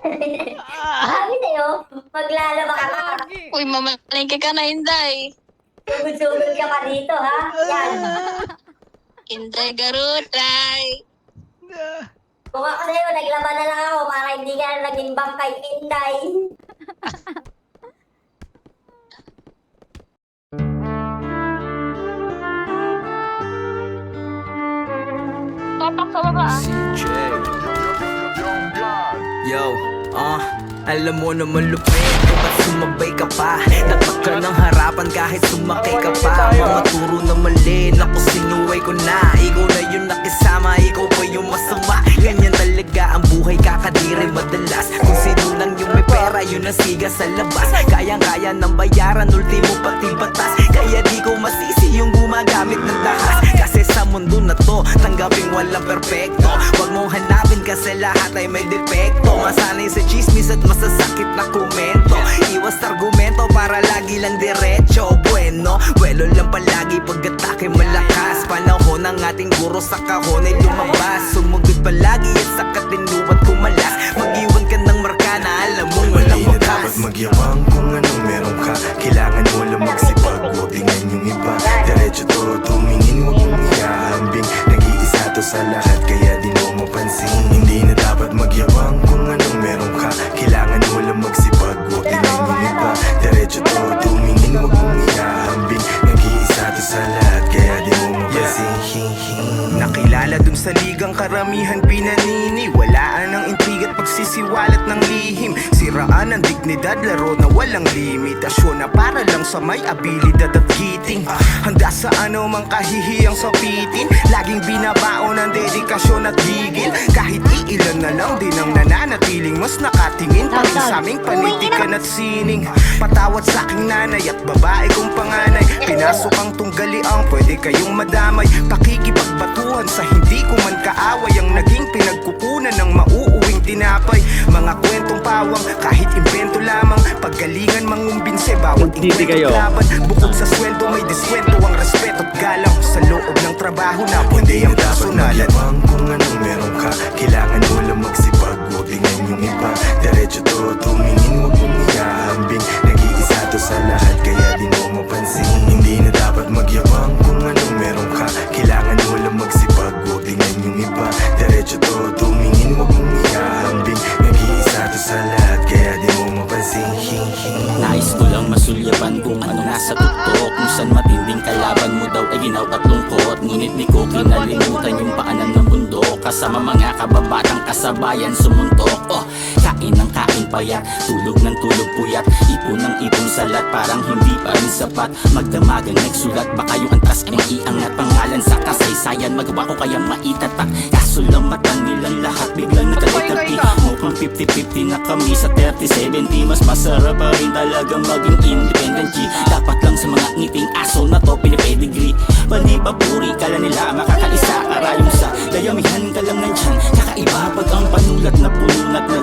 Sabi sa'yo, maglalaba ka na. Uy, mamalengke ka na, Inday. Sugod-sugod ka pa dito, ha? Yan. Inday garutay. Kung ako sa'yo, naglaba na lang ako para hindi ka na naging bangkay Inday. Tapak sa baba, ah. Yo, alam mo naman lupit kung ba't sumabay ka pa. Tatak ka ng harapan kahit sumakay ka pa. Mga turo na mali, naku sinuway ko na. Ikaw na yung nakisama, ikaw pa yung masama. Ganyan talaga ang buhay, kakadiri madalas. Kung sino lang yung may pera, yun ang siga sa labas. Kayang-kaya ng bayaran, ultimo pati batas. Kaya di ko masisi yung gumagamit ng dahas. Kasi sa mundo na to, tanggaping walang perpekto. Huwag mong hanapin kasi lahat ay may depekto. Masanay sa chismis at masasakit na komento. Iwas argumento para lagi lang diretso. Bueno, lang palagi pag-atake malakas. Panahon ng ating guro sa kahon ay lumabas. Sumugod palagi at sa katinuat kumalas. Mag-iwan ka ng marka na alam mong walang Mali na dapat wakas. magyawang kung anong meron ka. Kailangan mo lang magsipag, huwag tingnan yung iba. Diretso to, tumingin, huwag mong ihahambing. Nag-iisa to sa lahat, kaya di mo mapansin. Hindi na dapat magyawang kung anong meron ka. Kailangan mo lang magsipag, huwag tingnan yung iba. Diretso to, tumingin, huwag mong ihahambing. Nag-iisa to sa lahat, kaya di mo mapansin. Nakilala dun sa ligang karamihan pinanini. Walaan ang intriga't pagsisiwalat ng lihim. Siraan ang dignidad, laro na walang limitasyon. Na para lang sa may abilidad at giting. Handa sa ano mang kahihiyang sapitin. Laging binabaon ang dedikasyon at gigil. Kahit iilan na lang din ang nananatiling mas nakatingin pa rin sa aming panitikan at sining. Patawad sa aking nanay at babae kong panganay. Pinasok ang tunggaliang pwede kayong madamay. Pakikipagbatuhan sa hindi ko man kaaway. Ang naging pinagkukunan ng mauuwing tinapay. Mga kwentong pawang kahit invento lamang. Paggalingan mangumbinse bawat inkwentong laban. Bukod sa sweldo may diskwento ang respeto at galang. Sa loob ng trabaho na pwede ang dapat personalan. magyawang kung anong meron ka. Kailangan mo lang magsipag, huwag tingnan yung iba. Diretso to, tumingin, huwag mong ihahambing. Nag-iisa to sa lahat, kaya di mo mapansin. Hindi na dapat magyawang kung anong meron ka. Kailangan mo lang magsipag, huwag tingnan yung iba. Diretso to, tumingin, huwag mong ihahambing. Nag-iisa to sa lahat, kaya di mo mapansin. Nais ko lang masulyapan kung ano nasa tuktok. Kung saan matinding kalaban mo daw ay ginaw at lungkot. Ngunit di ko kinalimutan yung paanan ng bundok. Kasama mga kababatang kasabayan sumuntok. Kain ng kain payat, tulog ng tulog puyat. Ipon ng ipon salat, parang hindi pa rin sapat. Magdamagang nagsulat, baka yung antras ay maiangat. Pangalan sa kasaysayan, magawa ko kaya maitatak. Kaso lang mata nilang lahat biglang nakalitapi. Mukhang 50-50 na kami sa 30-70. Mas masarap pa rin talagang maging independent G. Dapat lang sa mga ngiting aso na to pinipedigree. Palipapuri, kala nila makakaisa. Karayong sa dayamihan ka lang nandyan. Kakaiba pag ang panulat na pununat na